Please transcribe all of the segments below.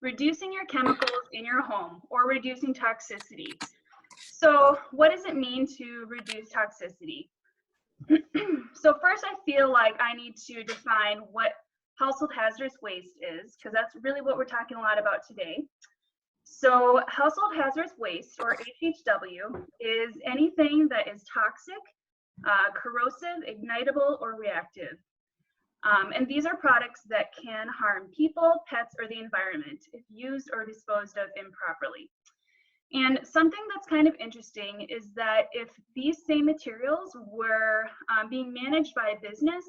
reducing your chemicals in your home or reducing toxicity. So what does it mean to reduce toxicity? So first, I feel like I need to define what household hazardous waste is, because that's really what we're talking a lot about today. So household hazardous waste, or HHW, is anything that is toxic, corrosive, ignitable, or reactive. And these are products that can harm people, pets, or the environment if used or disposed of improperly. And something that's kind of interesting is that if these same materials were being managed by a business,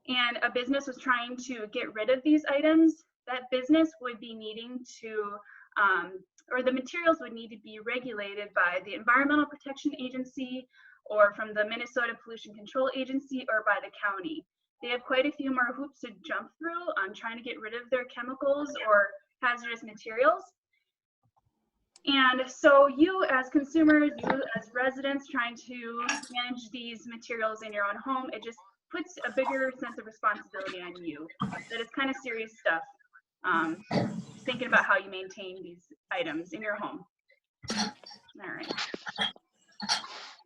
and a business was trying to get rid of these items, that business would be needing to, or the materials would need to be regulated by the Environmental Protection Agency, or from the Minnesota Pollution Control Agency, or by the county. They have quite a few more hoops to jump through on trying to get rid of their chemicals or hazardous materials. And so you as consumers, you as residents trying to manage these materials in your own home, it just puts a bigger sense of responsibility on you. That is kind of serious stuff, thinking about how you maintain these items in your home. All right.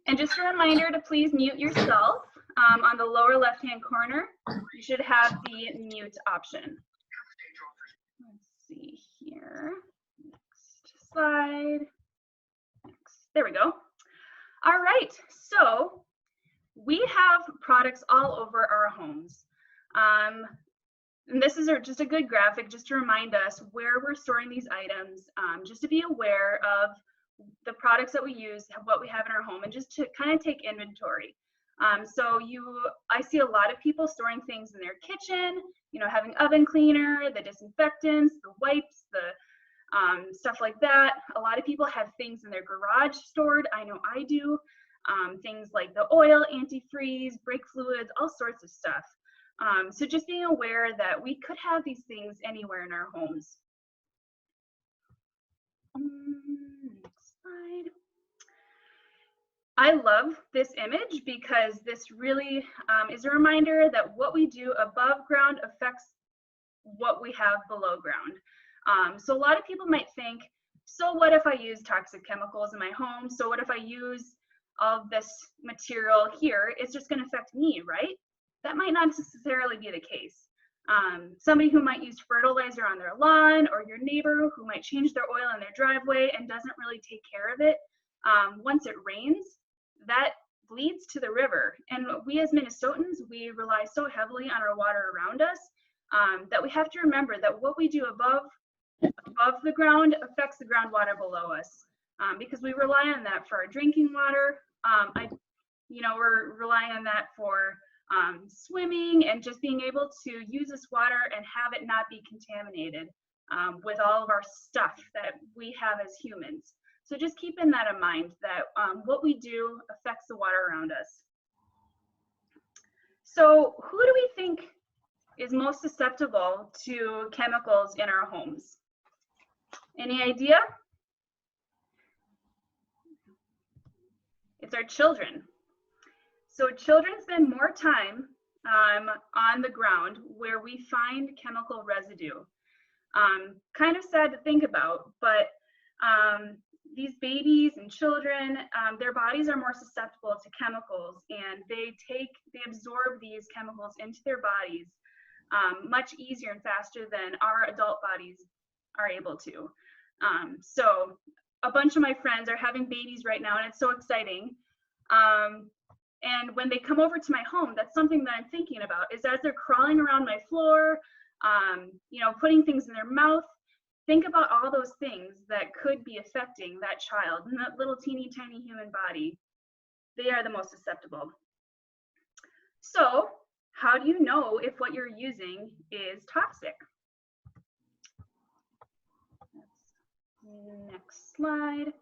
And just a reminder to please mute yourself. On the lower left-hand corner, you should have the mute option. Let's see here. Next slide. Next. There we go. All right. So we have products all over our homes. And this is just a good graphic just to remind us where we're storing these items, just to be aware of the products that we use, what we have in our home, and just to kind of take inventory. So I see a lot of people storing things in their kitchen, you know, having oven cleaner, the disinfectants, the wipes, the stuff like that. A lot of people have things in their garage stored. I know I do. Things like the oil, antifreeze, brake fluids, all sorts of stuff. So just being aware that we could have these things anywhere in our homes. Next slide. I love this image because this really is a reminder that what we do above ground affects what we have below ground. So a lot of people might think, so what if I use toxic chemicals in my home? So what if I use all of this material here? It's just going to affect me, right? That might not necessarily be the case. Somebody who might use fertilizer on their lawn, or your neighbor who might change their oil in their driveway and doesn't really take care of it. Once it rains, that bleeds to the river. And we as Minnesotans, we rely so heavily on our water around us that we have to remember that what we do above the ground affects the groundwater below us, because we rely on that for our drinking water. We're relying on that for swimming and just being able to use this water and have it not be contaminated with all of our stuff that we have as humans. So just keeping that in mind, that what we do affects the water around us. So who do we think is most susceptible to chemicals in our homes? Any idea? It's our children. So children spend more time on the ground where we find chemical residue. Kind of sad to think about, but these babies and children, their bodies are more susceptible to chemicals, and they absorb these chemicals into their bodies much easier and faster than our adult bodies are able to. So a bunch of my friends are having babies right now, and it's so exciting. And when they come over to my home, that's something that I'm thinking about, is as they're crawling around my floor, putting things in their mouth, think about all those things that could be affecting that child and that little teeny tiny human body. They are the most susceptible. So how do you know if what you're using is toxic? Next slide.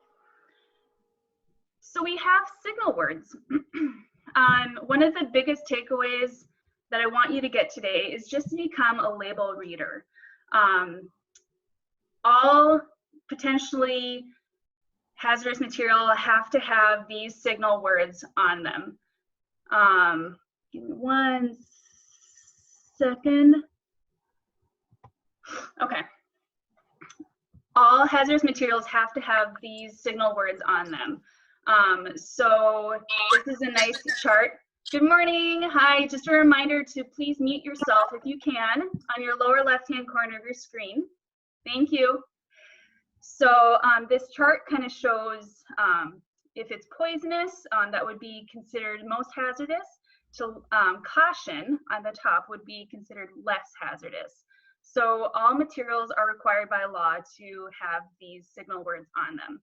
So we have signal words. One of the biggest takeaways that I want you to get today is just to become a label reader. All potentially hazardous material have to have these signal words on them. Give me 1 second. Okay. all hazardous materials have to have these signal words on them. So this is a nice chart. Good morning. Hi. Just a reminder to please mute yourself if you can on your lower left-hand corner of your screen. Thank you. So this chart kind of shows if it's poisonous, that would be considered most hazardous, to caution on the top would be considered less hazardous. So all materials are required by law to have these signal words on them.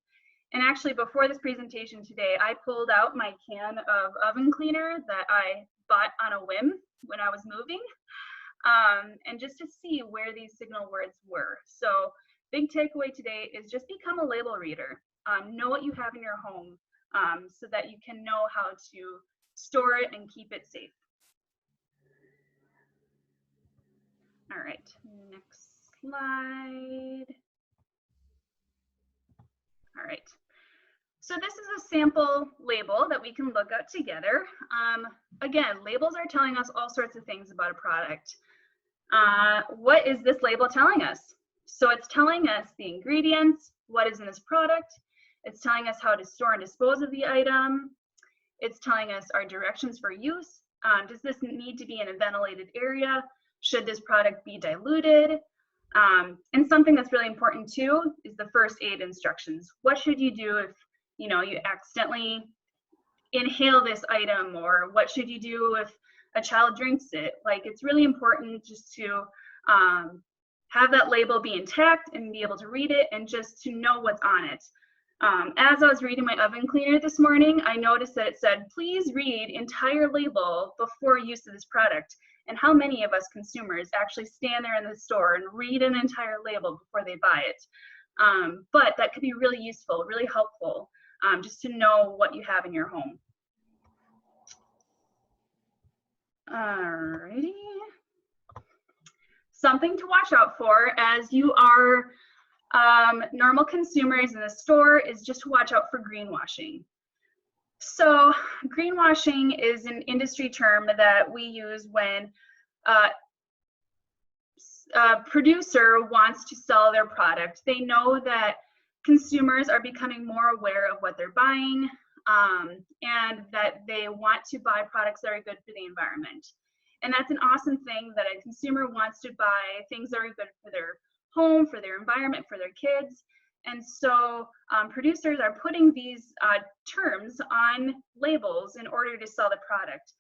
And actually, before this presentation today, I pulled out my can of oven cleaner that I bought on a whim when I was moving, and just to see where these signal words were. So big takeaway today is just become a label reader. Know what you have in your home so that you can know how to store it and keep it safe. All right, next slide. All right. So this is a sample label that we can look at together. Again, labels are telling us all sorts of things about a product. What is this label telling us? So it's telling us the ingredients, what is in this product. It's telling us how to store and dispose of the item. It's telling us our directions for use. Does this need to be in a ventilated area? Should this product be diluted? And something that's really important too is the first aid instructions. What should you do if you accidentally inhale this item, or what should you do if a child drinks it? Like, it's really important just to have that label be intact and be able to read it and just to know what's on it. As I was reading my oven cleaner this morning, I noticed that it said, please read entire label before use of this product. And how many of us consumers actually stand there in the store and read an entire label before they buy it? But that could be really useful, really helpful, just to know what you have in your home. Alrighty. Something to watch out for as you are normal consumers in the store is just to watch out for greenwashing. So greenwashing is an industry term that we use when a producer wants to sell their product. They know that consumers are becoming more aware of what they're buying, and that they want to buy products that are good for the environment. And that's an awesome thing, that a consumer wants to buy things that are good for their home, for their environment, for their kids. And so producers are putting these terms on labels in order to sell the product.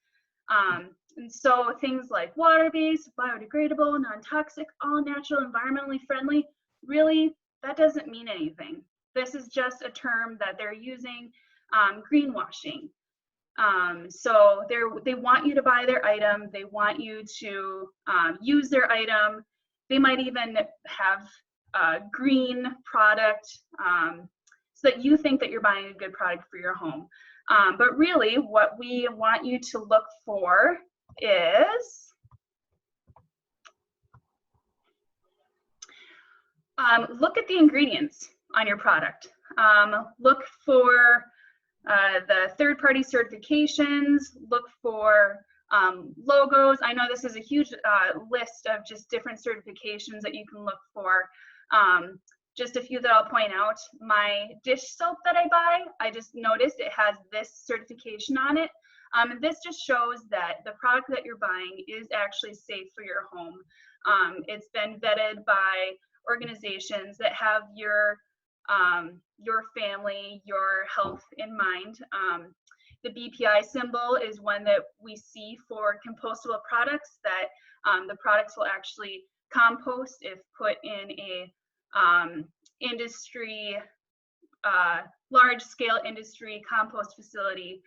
And so things like water-based, biodegradable, non-toxic, all natural, environmentally friendly, really, that doesn't mean anything. This is just a term that they're using, greenwashing. So they want you to buy their item. They want you to use their item. They might even have a green product so that you think that you're buying a good product for your home. But really, what we want you to look for is look at the ingredients on your product. Look for the third-party certifications, look for logos. I know this is a huge list of just different certifications that you can look for. Just a few that I'll point out. My dish soap that I buy, I just noticed it has this certification on it. And this just shows that the product that you're buying is actually safe for your home. It's been vetted by organizations that have your family, your health in mind. The BPI symbol is one that we see for compostable products, that the products will actually compost if put in a large-scale industry compost facility.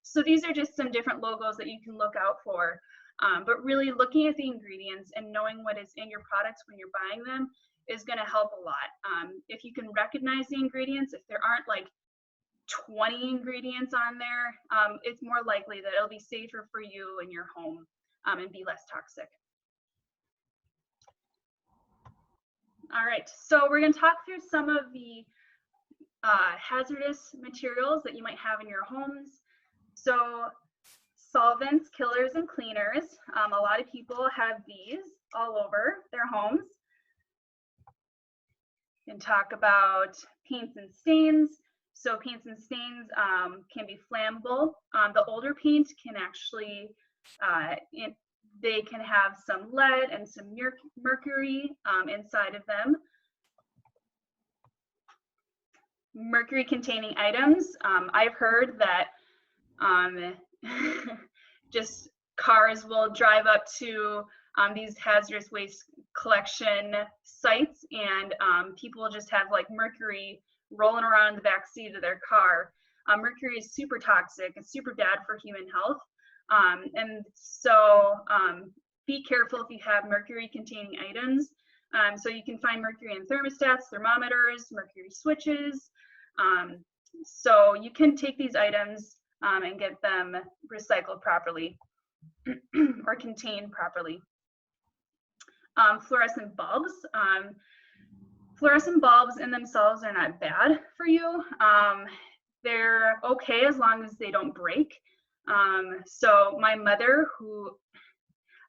So these are just some different logos that you can look out for. But really looking at the ingredients and knowing what is in your products when you're buying them is going to help a lot. If you can recognize the ingredients, if there aren't like 20 ingredients on there, it's more likely that it'll be safer for you and your home and be less toxic. All right, so we're going to talk through some of the hazardous materials that you might have in your homes. So solvents, killers, and cleaners. A lot of people have these all over their homes. And talk about paints and stains. So paints and stains can be flammable. The older paint can actually, they can have some lead and some mercury inside of them. Mercury-containing items. I've heard that just cars will drive up to these hazardous waste collection sites, and people will just have like mercury rolling around in the back seat of their car. Mercury is super toxic. It's super bad for human health. And so be careful if you have mercury-containing items. So you can find mercury in thermostats, thermometers, mercury switches. So you can take these items and get them recycled properly or contained properly. Fluorescent bulbs. Fluorescent bulbs in themselves are not bad for you. They're okay as long as they don't break. So my mother, who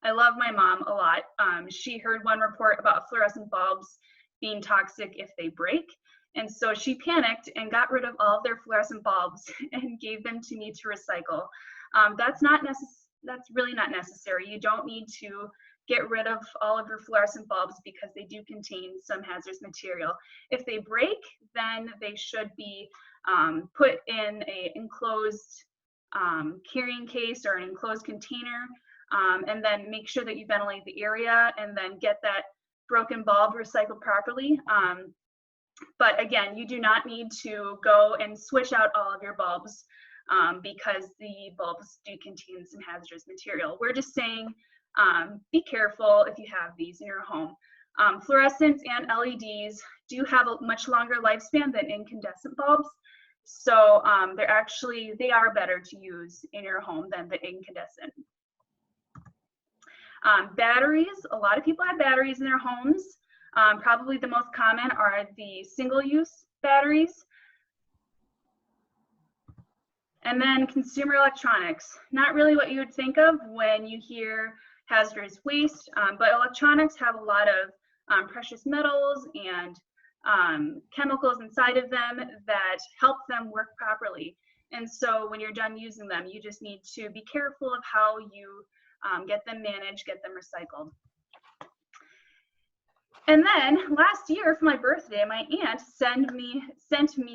I love my mom a lot, she heard one report about fluorescent bulbs being toxic if they break. And so she panicked and got rid of all of their fluorescent bulbs and gave them to me to recycle. That's really not necessary. You don't need to get rid of all of your fluorescent bulbs because they do contain some hazardous material. If they break, then they should be put in an enclosed carrying case or an enclosed container, and then make sure that you ventilate the area and then get that broken bulb recycled properly. But again, you do not need to go and switch out all of your bulbs because the bulbs do contain some hazardous material. We're just saying be careful if you have these in your home. Fluorescents and LEDs do have a much longer lifespan than incandescent bulbs. So they are better to use in your home than the incandescent. Batteries, a lot of people have batteries in their homes. Probably the most common are the single-use batteries. And then consumer electronics, not really what you would think of when you hear hazardous waste, but electronics have a lot of precious metals and chemicals inside of them that help them work properly. And so when you're done using them, you just need to be careful of how you get them managed, get them recycled. And then last year for my birthday, my aunt sent me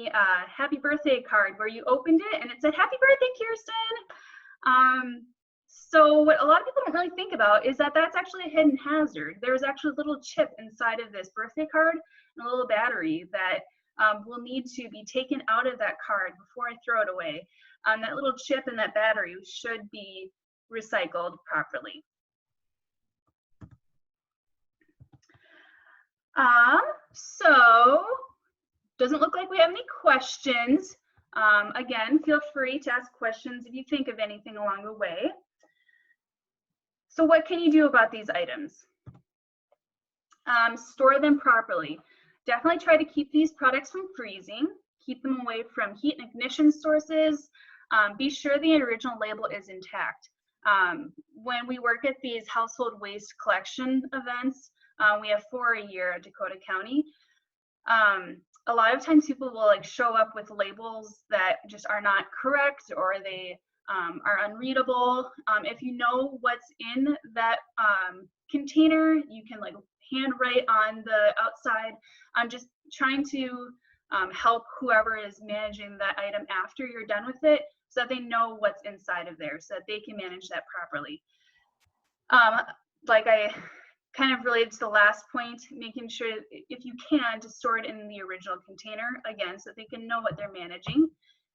a happy birthday card where you opened it and it said, "Happy birthday, Kirsten." So what a lot of people don't really think about is that that's actually a hidden hazard. There's actually a little chip inside of this birthday card and a little battery that will need to be taken out of that card before I throw it away. That little chip and that battery should be recycled properly. So doesn't look like we have any questions. Again, feel free to ask questions if you think of anything along the way. So what can you do about these items? Store them properly. Definitely try to keep these products from freezing. Keep them away from heat and ignition sources. Be sure the original label is intact. When we work at these household waste collection events, we have 4 a year at Dakota County. A lot of times people will like show up with labels that just are not correct, or they are unreadable. If you know what's in that container, you can like handwrite on the outside. I'm just trying to help whoever is managing that item after you're done with it, so that they know what's inside of there, so that they can manage that properly. Like I kind of related to the last point, making sure, if you can, to store it in the original container, again, so they can know what they're managing,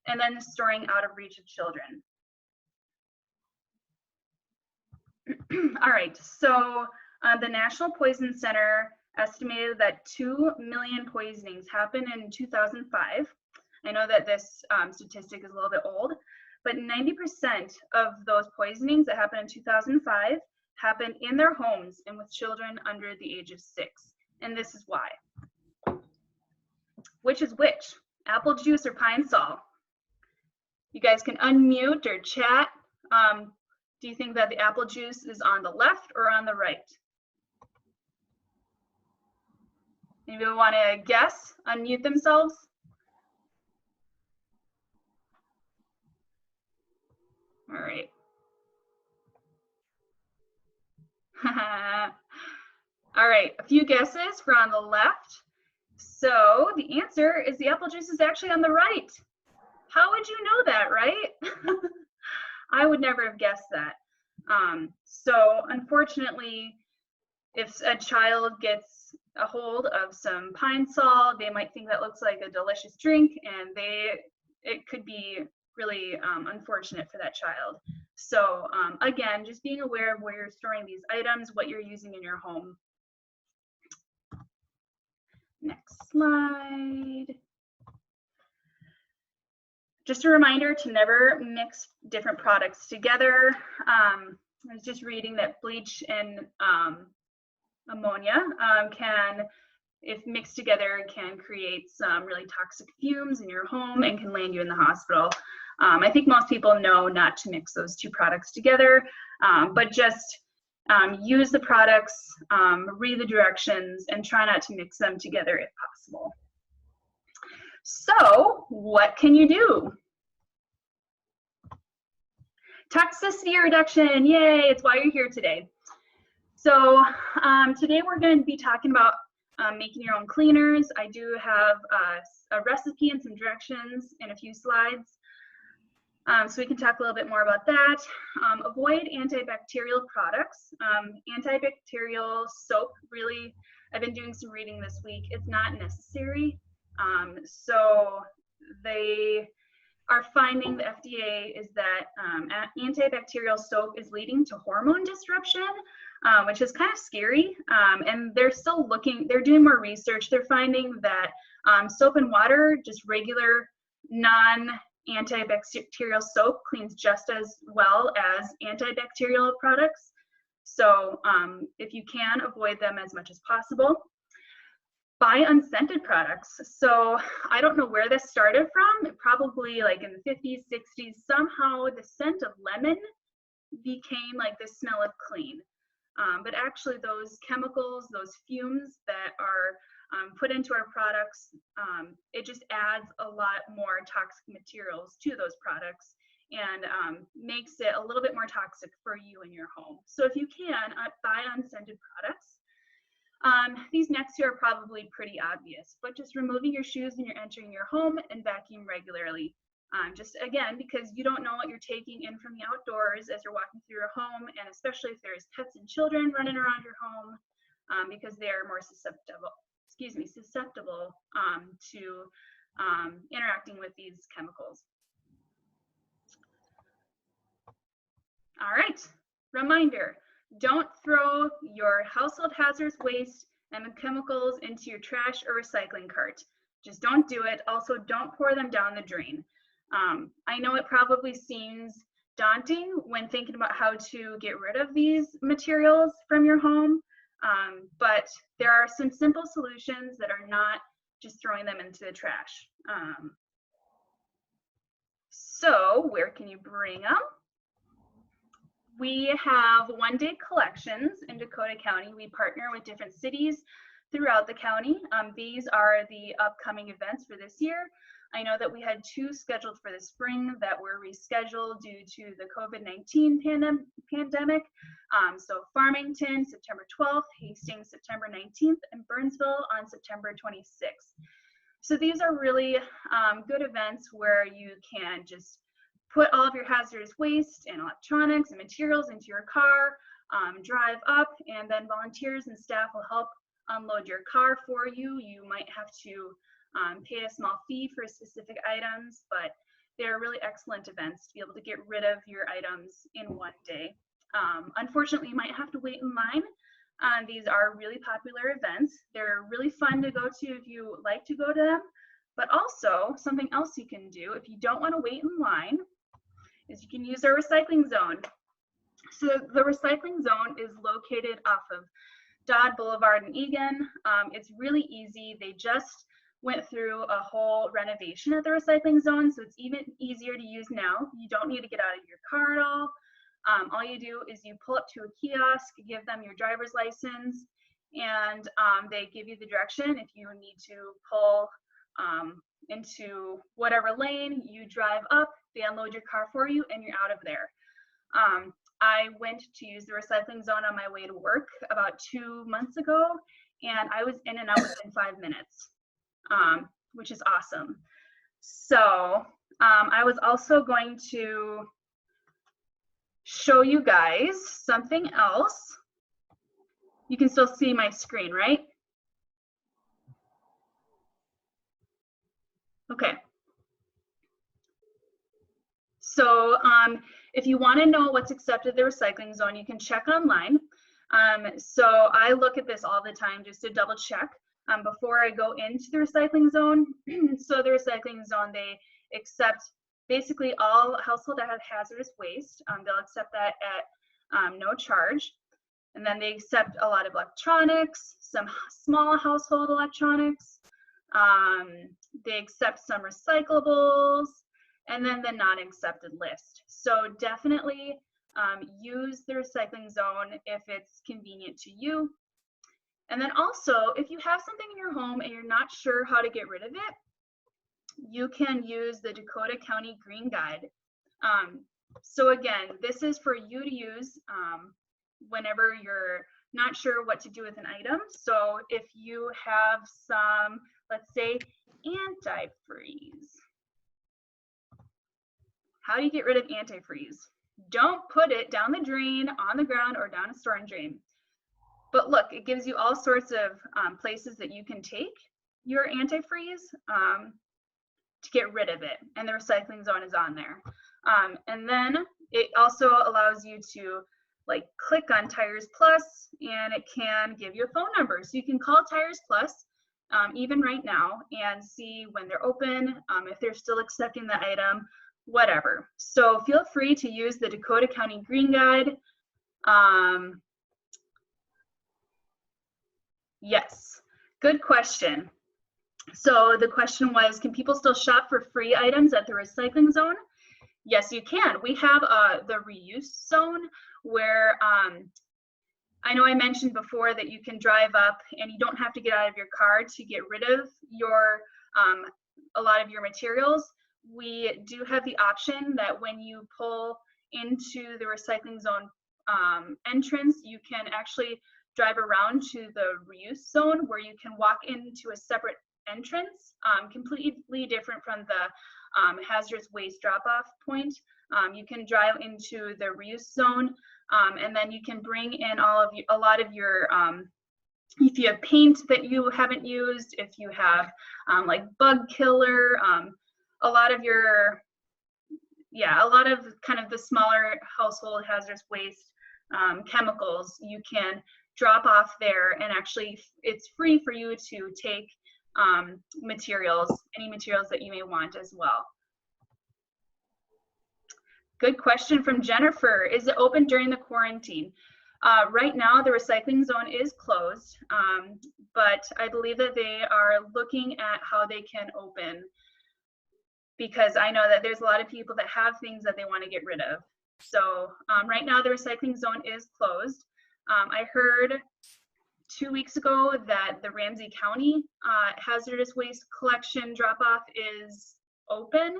and then storing out of reach of children. All right, so the National Poison Center estimated that 2 million poisonings happened in 2005. I know that this statistic is a little bit old, but 90% of those poisonings that happened in 2005 happened in their homes and with children under the age of 6. And this is why. Which is which? Apple juice or Pine Sol? You guys can unmute or chat. Do you think that the apple juice is on the left or on the right? Anybody want to guess? Unmute themselves. All right. All right, a few guesses for on the left. So the answer is the apple juice is actually on the right. How would you know that, right? I would never have guessed that. So unfortunately, if a child gets a hold of some pine sol, they might think that looks like a delicious drink, and it could be really unfortunate for that child. So again, just being aware of where you're storing these items, what you're using in your home. Next slide. Just a reminder to never mix different products together. I was just reading that bleach and ammonia can, if mixed together, can create some really toxic fumes in your home and can land you in the hospital. I think most people know not to mix those two products together, but just use the products, read the directions, and try not to mix them together if possible. So what can you do? Toxicity reduction, yay, it's why you're here today. So today we're going to be talking about making your own cleaners. I do have a recipe and some directions in a few slides. So we can talk a little bit more about that. Avoid antibacterial products. Antibacterial soap, really, I've been doing some reading this week. It's not necessary. So they are finding, the FDA, is that antibacterial soap is leading to hormone disruption, which is kind of scary. And they're still looking, they're doing more research. They're finding that soap and water, just regular non-antibacterial soap, cleans just as well as antibacterial products. So if you can, avoid them as much as possible. Buy unscented products. So I don't know where this started from. Probably like in the 50s, 60s, somehow the scent of lemon became like the smell of clean. But actually those chemicals, those fumes that are put into our products, it just adds a lot more toxic materials to those products and makes it a little bit more toxic for you in your home. So if you can, buy unscented products. These next two are probably pretty obvious, but just removing your shoes when you're entering your home and vacuum regularly. Just again, because you don't know what you're taking in from the outdoors as you're walking through your home, and especially if there's pets and children running around your home, because they are more susceptible to interacting with these chemicals. All right, reminder. Don't throw your household hazardous waste and the chemicals into your trash or recycling cart. Just don't do it. Also, don't pour them down the drain. I know it probably seems daunting when thinking about how to get rid of these materials from your home, but there are some simple solutions that are not just throwing them into the trash. So where can you bring them? We have one-day collections in Dakota County. We partner with different cities throughout the county. These are the upcoming events for this year. I know that we had 2 scheduled for the spring that were rescheduled due to the COVID-19 pandemic. So Farmington, September 12th, Hastings, September 19th, and Burnsville on September 26th. So these are really good events where you can just put all of your hazardous waste and electronics and materials into your car, drive up, and then volunteers and staff will help unload your car for you. You might have to pay a small fee for specific items, but they're really excellent events to be able to get rid of your items in one day. Unfortunately, you might have to wait in line. These are really popular events. They're really fun to go to if you like to go to them, but also something else you can do if you don't want to wait in line is you can use our recycling zone. So the recycling zone is located off of Dodd Boulevard in Eagan. It's really easy. They just went through a whole renovation at the recycling zone, so it's even easier to use now. You don't need to get out of your car at all. All you do is you pull up to a kiosk, give them your driver's license, and they give you the direction. If you need to pull into whatever lane, you drive up, they unload your car for you, and you're out of there. I went to use the recycling zone on my way to work about 2 months ago, and I was in and out within 5 minutes, which is awesome. So I was also going to show you guys something else. You can still see my screen, right? Okay. So if you want to know what's accepted at the recycling zone, you can check online. So I look at this all the time just to double check before I go into the recycling zone. So the recycling zone, they accept basically all household hazardous waste. They'll accept that at no charge. And then they accept a lot of electronics, some small household electronics. They accept some recyclables, and then the non-accepted list. So definitely use the recycling zone if it's convenient to you. And then also, if you have something in your home and you're not sure how to get rid of it, you can use the Dakota County Green Guide. So again, this is for you to use whenever you're not sure what to do with an item. So if you have some, let's say, antifreeze. How do you get rid of antifreeze? Don't put it down the drain, on the ground, or down a storm drain. But look, it gives you all sorts of places that you can take your antifreeze to get rid of it. And the recycling zone is on there. And then it also allows you to click on Tires Plus, and it can give you a phone number. So you can call Tires Plus even right now and see when they're open, if they're still accepting the item, whatever. So feel free to use the Dakota County Green Guide. Yes, good question. So the question was, can people still shop for free items at the recycling zone? Yes, you can. We have the reuse zone where I know I mentioned before that you can drive up and you don't have to get out of your car to get rid of your a lot of your materials. We do have the option that when you pull into the recycling zone entrance, you can actually drive around to the reuse zone where you can walk into a separate entrance, completely different from the hazardous waste drop-off point. You can drive into the reuse zone, and then you can bring in a lot of your, if you have paint that you haven't used, if you have like bug killer, a lot of your, a lot of kind of the smaller household hazardous waste chemicals, you can drop off there, and actually it's free for you to take materials, any materials that you may want as well. Good question from Jennifer. Is it open during the quarantine? Right now, the recycling zone is closed, but I believe that they are looking at how they can open, because I know that there's a lot of people that have things that they want to get rid of. So right now, the recycling zone is closed. I heard 2 weeks ago that the Ramsey County hazardous waste collection drop-off is open.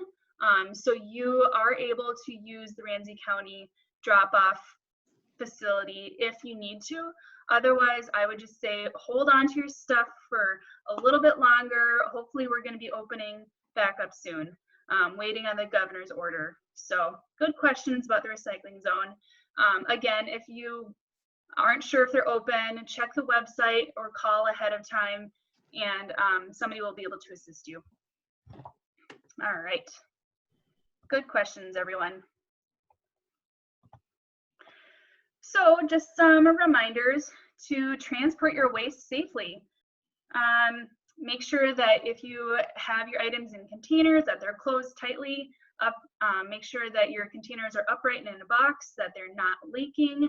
So you are able to use the Ramsey County drop-off facility if you need to. Otherwise, I would just say hold on to your stuff for a little bit longer. Hopefully we're going to be opening back up soon, waiting on the governor's order. So good questions about the recycling zone. Again, if you aren't sure if they're open, check the website or call ahead of time, and somebody will be able to assist you. All right. Good questions, everyone. So just some reminders to transport your waste safely. Make sure that if you have your items in containers, that they're closed tightly up. Make sure that your containers are upright and in a box, that they're not leaking.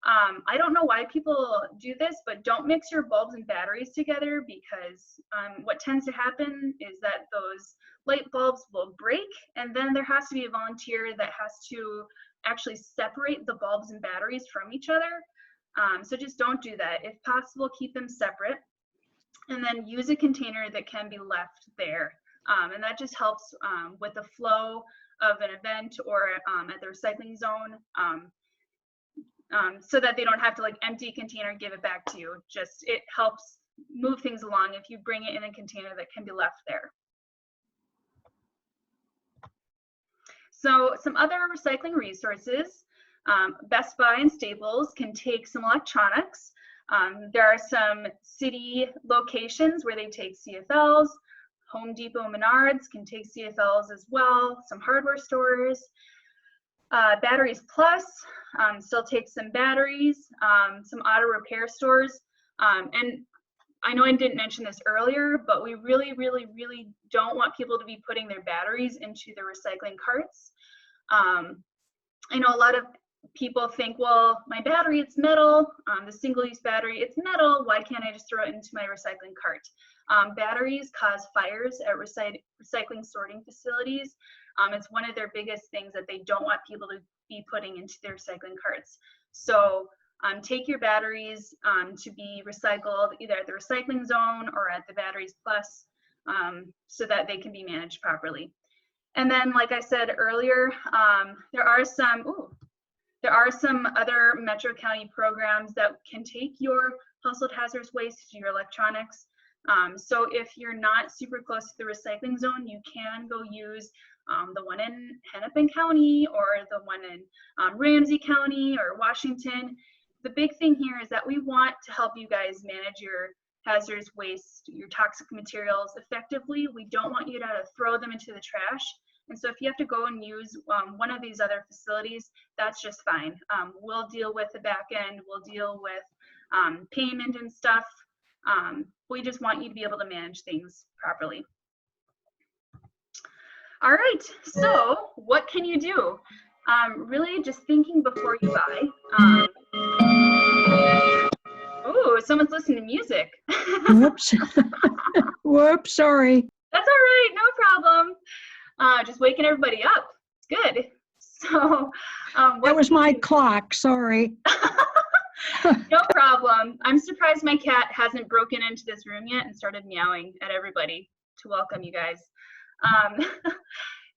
I don't know why people do this, but don't mix your bulbs and batteries together, because what tends to happen is that those light bulbs will break, and then there has to be a volunteer that has to actually separate the bulbs and batteries from each other. So just don't do that. If possible, keep them separate, and then use a container that can be left there. And that just helps with the flow of an event or at the recycling zone, so that they don't have to like empty a container and give it back to you. Just, it helps move things along if you bring it in a container that can be left there. So some other recycling resources, Best Buy and Staples can take some electronics. There are some city locations where they take CFLs. Home Depot and Menards can take CFLs as well. Some hardware stores. Batteries Plus still take some batteries. Some auto repair stores. And I know I didn't mention this earlier, but we really, really, really don't want people to be putting their batteries into the recycling carts. I know a lot of people think, well, my battery, it's metal, the single-use battery, it's metal, why can't I just throw it into my recycling cart? Batteries cause fires at recycling sorting facilities. It's one of their biggest things that they don't want people to be putting into their recycling carts. So take your batteries to be recycled either at the recycling zone or at the Batteries Plus, so that they can be managed properly. And then, like I said earlier, there are some other Metro County programs that can take your household hazardous waste, your electronics. So if you're not super close to the recycling zone, you can go use the one in Hennepin County or the one in Ramsey County or Washington. The big thing here is that we want to help you guys manage your hazardous waste, your toxic materials effectively. We don't want you to throw them into the trash. And so if you have to go and use one of these other facilities, that's just fine. We'll deal with the back end. We'll deal with payment and stuff. We just want you to be able to manage things properly. All right, so what can you do? Really just thinking before you buy. Oh, someone's listening to music. Whoops. Whoops, sorry. That's all right, no problem. Just waking everybody up. It's good. So that was my clock, sorry. No problem. I'm surprised my cat hasn't broken into this room yet and started meowing at everybody to welcome you guys.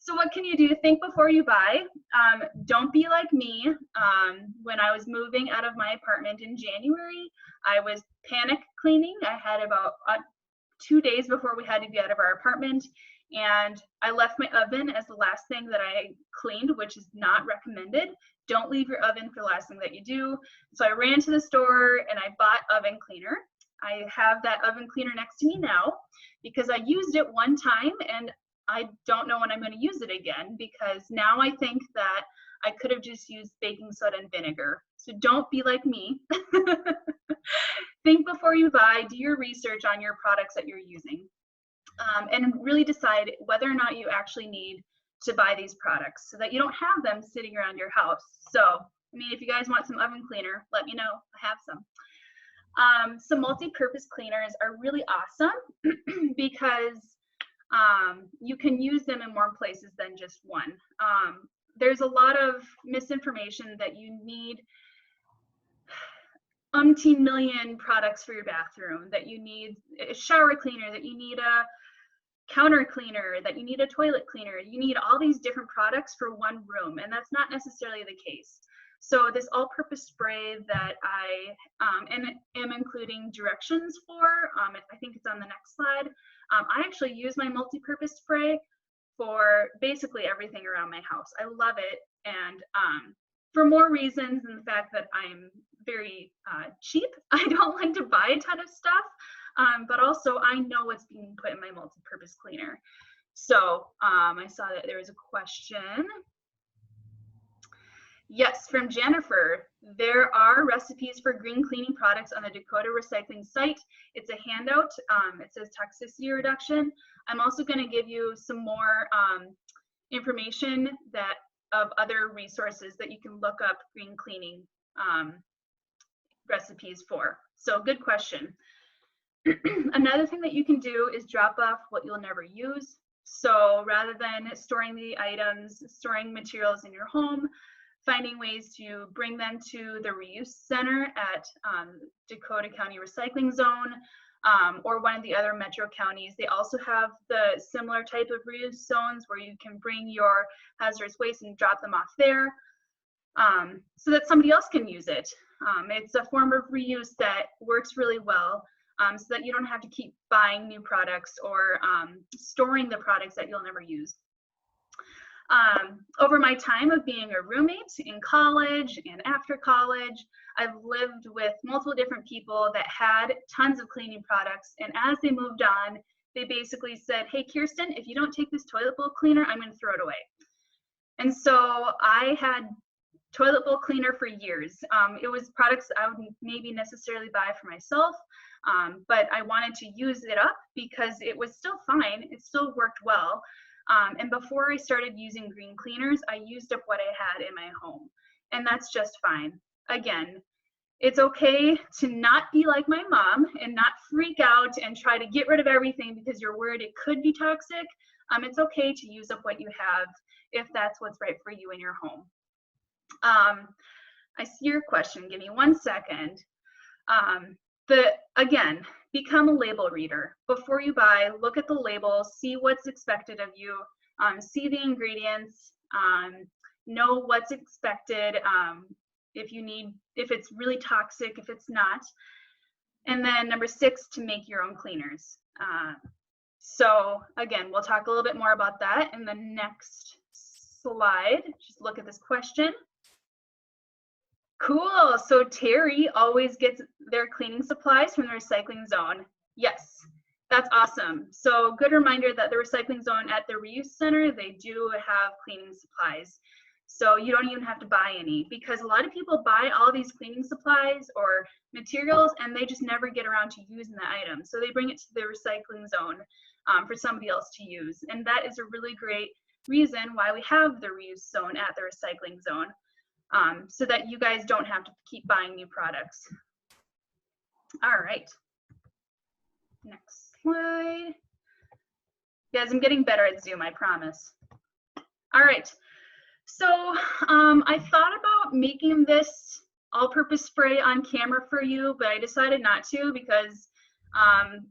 So what can you do? Think before you buy. Don't be like me. When I was moving out of my apartment in January, I was panic cleaning. I had about 2 days before we had to be out of our apartment, and I left my oven as the last thing that I cleaned, which is not recommended. Don't leave your oven for the last thing that you do. So I ran to the store and I bought oven cleaner. I have that oven cleaner next to me now because I used it one time and I don't know when I'm going to use it again, because now I think that I could have just used baking soda and vinegar. So don't be like me. Think before you buy, do your research on your products that you're using, and really decide whether or not you actually need to buy these products so that you don't have them sitting around your house. So, I mean, if you guys want some oven cleaner, let me know. I have some. Some multi-purpose cleaners are really awesome because you can use them in more places than just one. There's a lot of misinformation that you need umpteen million products for your bathroom, that you need a shower cleaner, that you need a counter cleaner, that you need a toilet cleaner. You need all these different products for one room, and that's not necessarily the case. So this all-purpose spray that I am including directions for, I think it's on the next slide. I actually use my multi-purpose spray for basically everything around my house. I love it, and for more reasons than the fact that I'm very cheap. I don't like to buy a ton of stuff, but also I know what's being put in my multi-purpose cleaner. So I saw that there was a question. Yes, from Jennifer. There are recipes for green cleaning products on the Dakota recycling site. It's a handout. It says Toxicity Reduction. I'm also going to give you some more information of other resources that you can look up green cleaning recipes for. So good question. Another thing that you can do is drop off what you'll never use. So rather than storing the items, storing materials in your home, finding ways to bring them to the reuse center at Dakota County Recycling Zone, or one of the other metro counties. They also have the similar type of reuse zones where you can bring your hazardous waste and drop them off there, so that somebody else can use it. It's a form of reuse that works really well, so that you don't have to keep buying new products or storing the products that you'll never use. Over my time of being a roommate in college and after college, I've lived with multiple different people that had tons of cleaning products, and as they moved on, they basically said, hey Kirsten, if you don't take this toilet bowl cleaner, I'm going to throw it away. And so I had toilet bowl cleaner for years. It was products I would maybe necessarily buy for myself, but I wanted to use it up because it was still fine, it still worked well. And before I started using green cleaners, I used up what I had in my home, and that's just fine. Again, it's okay to not be like my mom and not freak out and try to get rid of everything because you're worried it could be toxic. It's okay to use up what you have if that's what's right for you in your home. I see your question. Give me 1 second. Again, become a label reader. Before you buy, look at the label, see what's expected of you, see the ingredients, know what's expected, if it's really toxic, if it's not. And then number 6, to make your own cleaners. So again, we'll talk a little bit more about that in the next slide. Just look at this question. Cool, so Terry always gets their cleaning supplies from the recycling zone. Yes, that's awesome. So good reminder that the recycling zone at the reuse center, they do have cleaning supplies. So you don't even have to buy any, because a lot of people buy all these cleaning supplies or materials and they just never get around to using the item. So they bring it to the recycling zone for somebody else to use. And that is a really great reason why we have the reuse zone at the recycling zone. So that you guys don't have to keep buying new products. All right, next slide. Guys, I'm getting better at Zoom, I promise. All right, so I thought about making this all-purpose spray on camera for you, but I decided not to because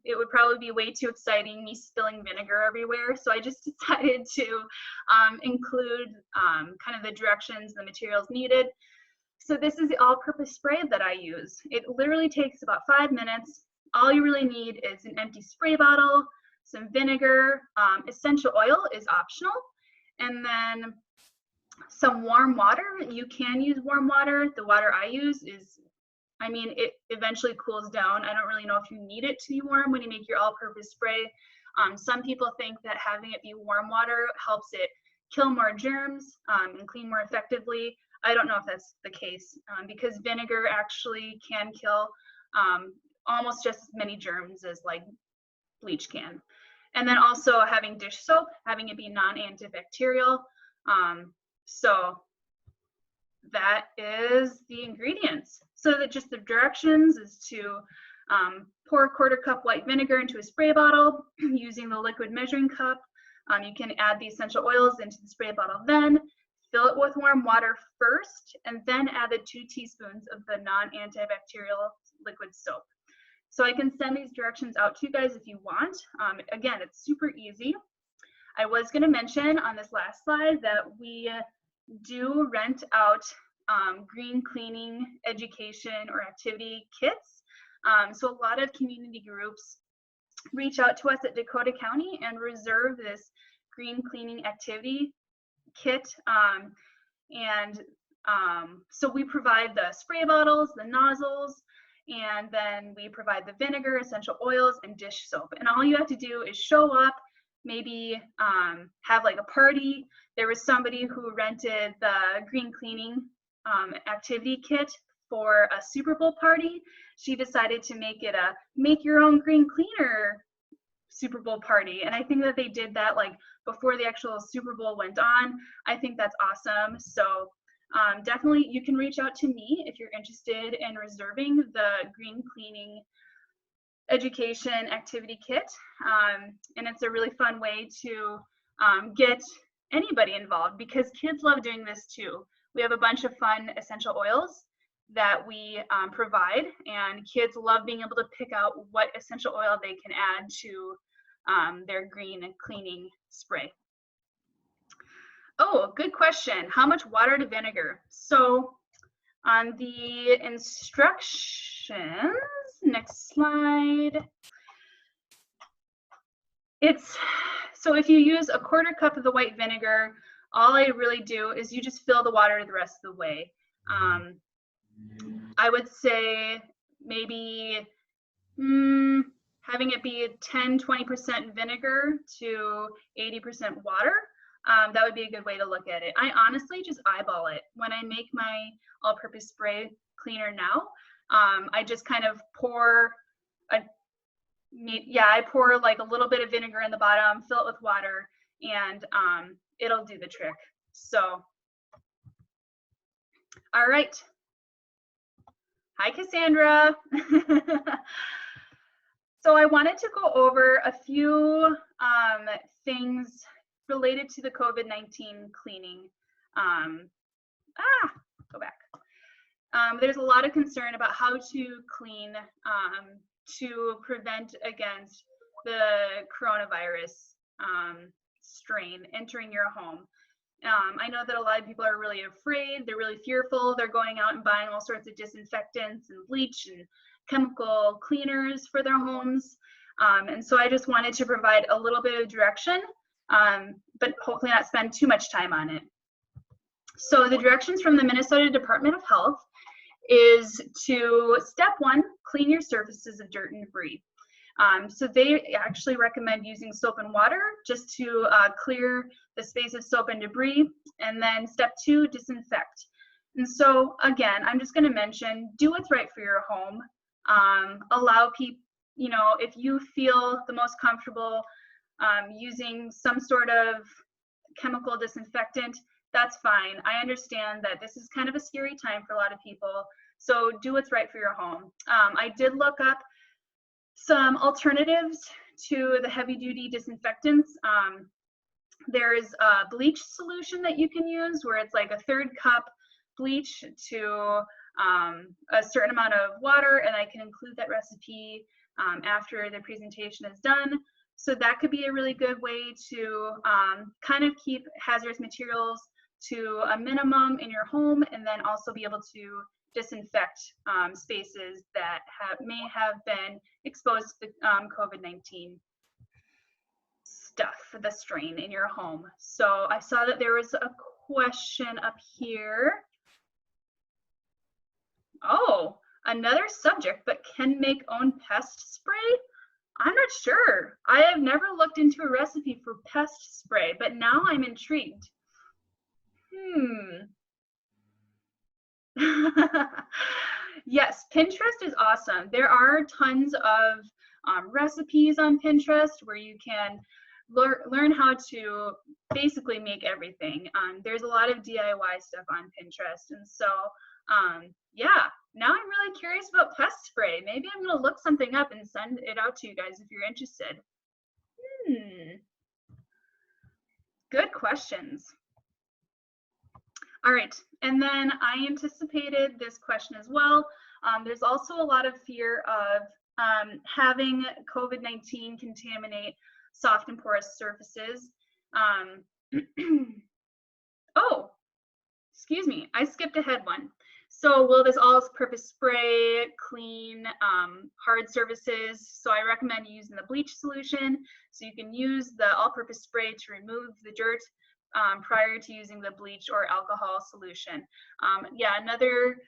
it would probably be way too exciting, me spilling vinegar everywhere. So I just decided to include kind of the directions, the materials needed. So this is the all-purpose spray that I use. It literally takes about 5 minutes. All you really need is an empty spray bottle, some vinegar, essential oil is optional, and then some warm water. You can use warm water. The water I use is, I mean, it eventually cools down. I don't really know if you need it to be warm when you make your all-purpose spray. Some people think that having it be warm water helps it kill more germs and clean more effectively. I don't know if that's the case because vinegar actually can kill almost just as many germs as like bleach can. And then also having dish soap, having it be non-antibacterial. So that is the ingredients. So that just the directions is to pour a 1/4 cup white vinegar into a spray bottle using the liquid measuring cup. You can add the essential oils into the spray bottle, then fill it with warm water first, and then add the 2 teaspoons of the non-antibacterial liquid soap. So I can send these directions out to you guys if you want. Again, it's super easy. I was going to mention on this last slide that we do rent out green cleaning education or activity kits. So a lot of community groups reach out to us at Dakota County and reserve this green cleaning activity kit. So we provide the spray bottles, the nozzles, and then we provide the vinegar, essential oils, and dish soap. And all you have to do is show up, maybe have like a party. There was somebody who rented the green cleaning activity kit for a Super Bowl party. She decided to make it a make your own green cleaner Super Bowl party. And I think that they did that like before the actual Super Bowl went on. I think that's awesome. So definitely you can reach out to me if you're interested in reserving the green cleaning education activity kit. And it's a really fun way to get anybody involved because kids love doing this too. we have a bunch of fun essential oils that we provide, and kids love being able to pick out what essential oil they can add to their green cleaning spray. Oh, good question. How much water to vinegar? So on the instructions, next slide, so if you use a 1/4 cup of the white vinegar, all I really do is you just fill the water the rest of the way. I would say maybe having it be 10-20% vinegar to 80% water. That would be a good way to look at it. I honestly just eyeball it. When I make my all-purpose spray cleaner now, I just kind of pour I pour like a little bit of vinegar in the bottom, fill it with water, and it'll do the trick. So, all right. Hi, Cassandra. So I wanted to go over a few things related to the COVID-19 cleaning. Go back. There's a lot of concern about how to clean to prevent against the coronavirus strain entering your home. I know that a lot of people are really afraid, they're really fearful, they're going out and buying all sorts of disinfectants and bleach and chemical cleaners for their homes. And so I just wanted to provide a little bit of direction, but hopefully not spend too much time on it. So the directions from the Minnesota Department of Health is to, step 1, clean your surfaces of dirt and debris. So they actually recommend using soap and water just to clear the space of soap and debris. And then step 2, disinfect. And so again, I'm just going to mention, do what's right for your home. Allow people, you know, if you feel the most comfortable using some sort of chemical disinfectant, that's fine. I understand that this is kind of a scary time for a lot of people. So do what's right for your home. I did look up some alternatives to the heavy duty disinfectants. There's a bleach solution that you can use where it's like a 1/3 cup bleach to a certain amount of water, and I can include that recipe after the presentation is done. So that could be a really good way to kind of keep hazardous materials to a minimum in your home, and then also be able to disinfect spaces that may have been exposed to the COVID-19 stuff, the strain in your home. So I saw that there was a question up here. Oh, another subject, but can make own pest spray? I'm not sure. I have never looked into a recipe for pest spray, but now I'm intrigued. Yes, Pinterest is awesome. There are tons of recipes on Pinterest where you can learn how to basically make everything. There's a lot of DIY stuff on Pinterest. And so, yeah, now I'm really curious about pest spray. Maybe I'm going to look something up and send it out to you guys if you're interested. Good questions. All right, and then I anticipated this question as well. There's also a lot of fear of having COVID-19 contaminate soft and porous surfaces. Oh, excuse me, I skipped ahead one. So will this all-purpose spray clean hard surfaces? So I recommend using the bleach solution. So you can use the all-purpose spray to remove the dirt prior to using the bleach or alcohol solution. Yeah, another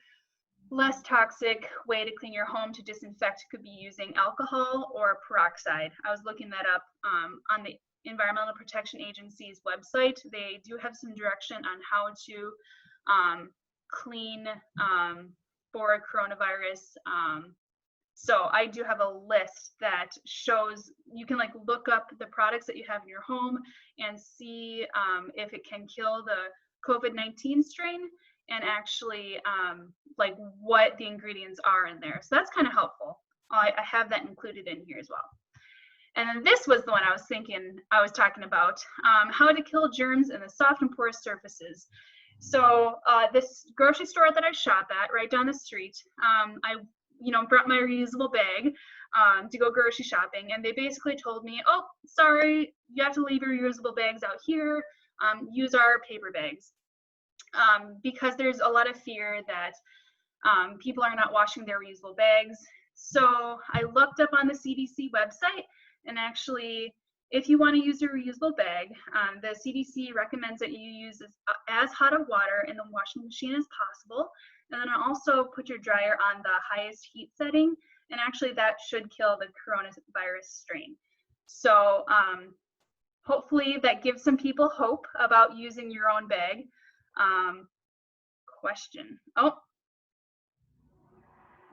less toxic way to clean your home to disinfect could be using alcohol or peroxide. I was looking that up on the Environmental Protection Agency's website. They do have some direction on how to clean for coronavirus. So I do have a list that shows, you can like look up the products that you have in your home and see if it can kill the COVID-19 strain, and actually like what the ingredients are in there. So that's kind of helpful. I have that included in here as well. And then this was the one I was talking about, how to kill germs in the soft and porous surfaces. So this grocery store that I shop at right down the street, I brought my reusable bag to go grocery shopping, and they basically told me, oh, sorry, you have to leave your reusable bags out here, use our paper bags, because there's a lot of fear that people are not washing their reusable bags. So I looked up on the CDC website, and actually, if you want to use your reusable bag, the CDC recommends that you use as hot of water in the washing machine as possible, and then also put your dryer on the highest heat setting, and actually that should kill the coronavirus strain. So hopefully that gives some people hope about using your own bag. Question. Oh,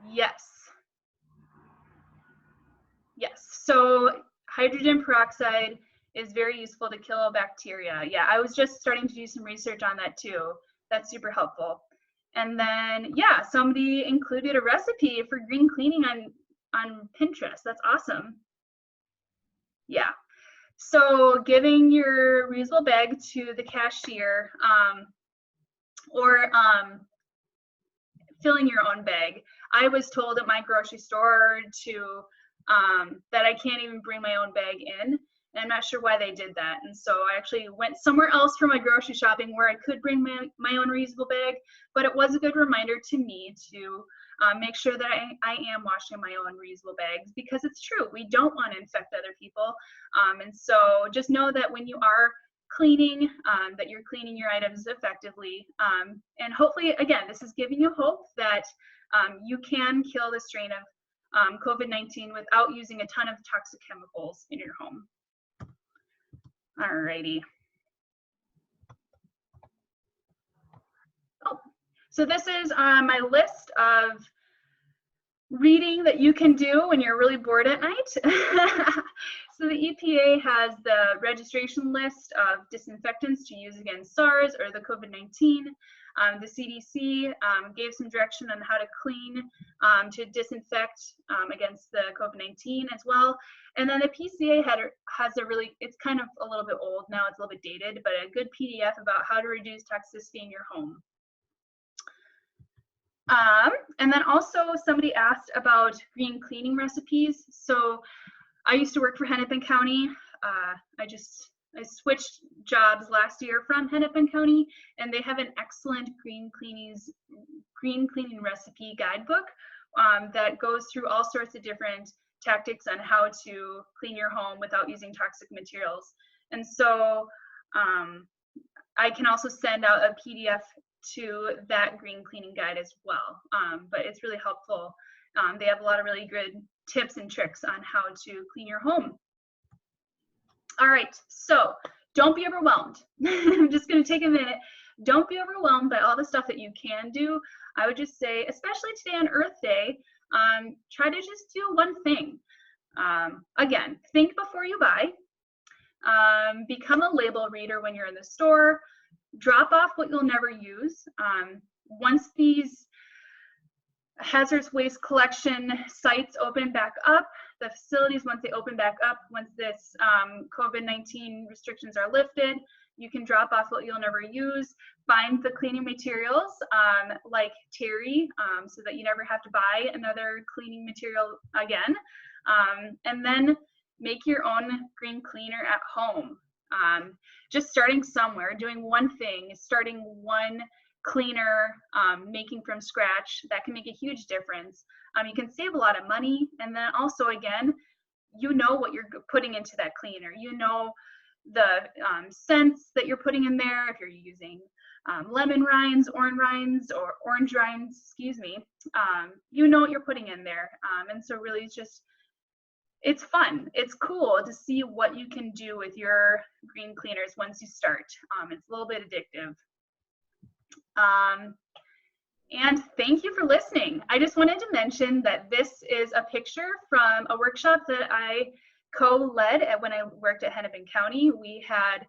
yes. Yes, so hydrogen peroxide is very useful to kill bacteria. Yeah, I was just starting to do some research on that too. That's super helpful. And then, yeah, somebody included a recipe for green cleaning on Pinterest. That's awesome. Yeah, so giving your reusable bag to the cashier or filling your own bag. I was told at my grocery store to that I can't even bring my own bag in, and I'm not sure why they did that. And so I actually went somewhere else for my grocery shopping where I could bring my own reusable bag, but it was a good reminder to me to make sure that I am washing my own reusable bags, because it's true, we don't want to infect other people. And so just know that when you are cleaning, that you're cleaning your items effectively. And hopefully, again, this is giving you hope that you can kill the strain of COVID-19 without using a ton of toxic chemicals in your home. Alrighty. Oh, so this is my list of reading that you can do when you're really bored at night. So the EPA has the registration list of disinfectants to use against SARS or the COVID-19. The CDC gave some direction on how to clean, to disinfect against the COVID-19 as well. And then the PCA has a really, it's kind of a little bit old now, it's a little bit dated, but a good PDF about how to reduce toxicity in your home. And then also somebody asked about green cleaning recipes. So I used to work for Hennepin County. I switched jobs last year from Hennepin County, and they have an excellent green cleaning recipe guidebook that goes through all sorts of different tactics on how to clean your home without using toxic materials. And so I can also send out a PDF to that green cleaning guide as well, but it's really helpful. They have a lot of really good tips and tricks on how to clean your home. All right, so don't be overwhelmed. I'm just going to take a minute. Don't be overwhelmed by all the stuff that you can do. I would just say, especially today on Earth Day, try to just do one thing. Again, think before you buy. Become a label reader when you're in the store. Drop off what you'll never use. Once these hazardous waste collection sites open back up, the facilities, once they open back up, once this COVID-19 restrictions are lifted, you can drop off what you'll never use. Find the cleaning materials like Terry, so that you never have to buy another cleaning material again. And then make your own green cleaner at home. Just starting somewhere, doing one thing, starting one cleaner, making from scratch, that can make a huge difference. You can save a lot of money, and then also, again, you know what you're putting into that cleaner. You know the scents that you're putting in there. If you're using lemon rinds, orange rinds, excuse me, you know what you're putting in there. And so really it's fun. It's cool to see what you can do with your green cleaners once you start. It's a little bit addictive. And thank you for listening. I just wanted to mention that this is a picture from a workshop that I co-led when I worked at Hennepin County. We had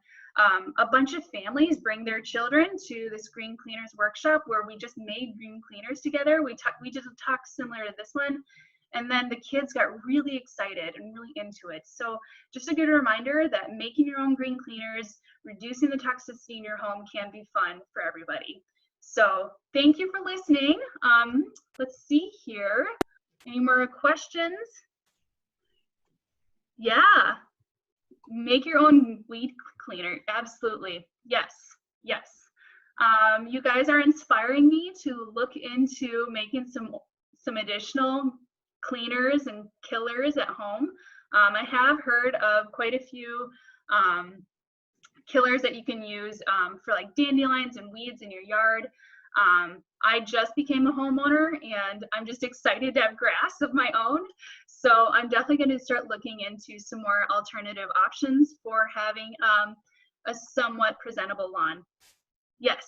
a bunch of families bring their children to this green cleaners workshop where we just made green cleaners together. We did a talk similar to this one, And then the kids got really excited and really into it. So just a good reminder that making your own green cleaners, reducing the toxicity in your home can be fun for everybody. So thank you for listening. Let's see here. Any more questions? Yeah, make your own weed cleaner. Absolutely. Yes, yes. You guys are inspiring me to look into making some additional cleaners and killers at home. I have heard of quite a few killers that you can use for like dandelions and weeds in your yard. I just became a homeowner and I'm just excited to have grass of my own. So I'm definitely going to start looking into some more alternative options for having a somewhat presentable lawn. Yes,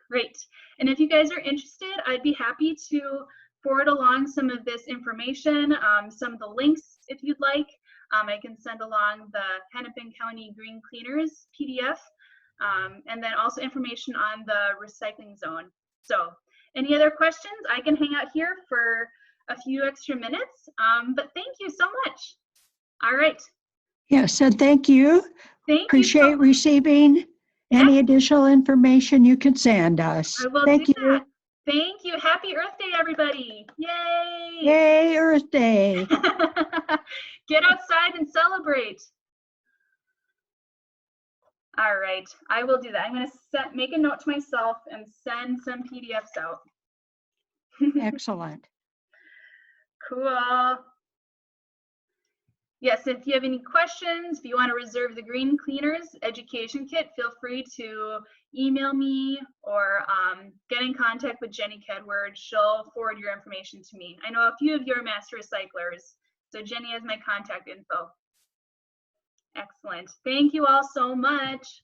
great. And if you guys are interested, I'd be happy to forward along some of this information, some of the links if you'd like. I can send along the Hennepin County Green Cleaners PDF, and then also information on the recycling zone. So any other questions? I can hang out here for a few extra minutes, but thank you so much. All right. Yes, and thank you. Appreciate receiving any additional information you can send us. I will do that. Thank you. Happy Earth Day, everybody. Yay. Yay, Earth Day. Get outside and celebrate. All right, I will do that. I'm going to make a note to myself and send some PDFs out. Excellent. Cool. Yes, if you have any questions, if you want to reserve the green cleaners education kit, feel free to email me or get in contact with Jenny Kedward. She'll forward your information to me. I know a few of you are master recyclers, so Jenny has my contact info. Excellent. Thank you all so much.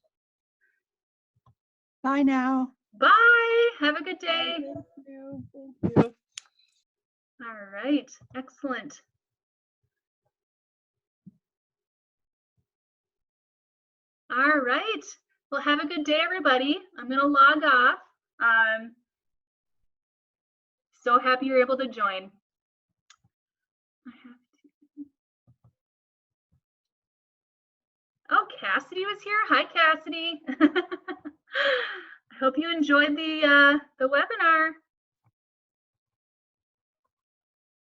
Bye now. Bye. Have a good day. Thank you. Thank you. All right. Excellent. All right. Well, have a good day, everybody. I'm going to log off. So happy you're able to join. Oh, Cassidy was here. Hi, Cassidy. I hope you enjoyed the webinar.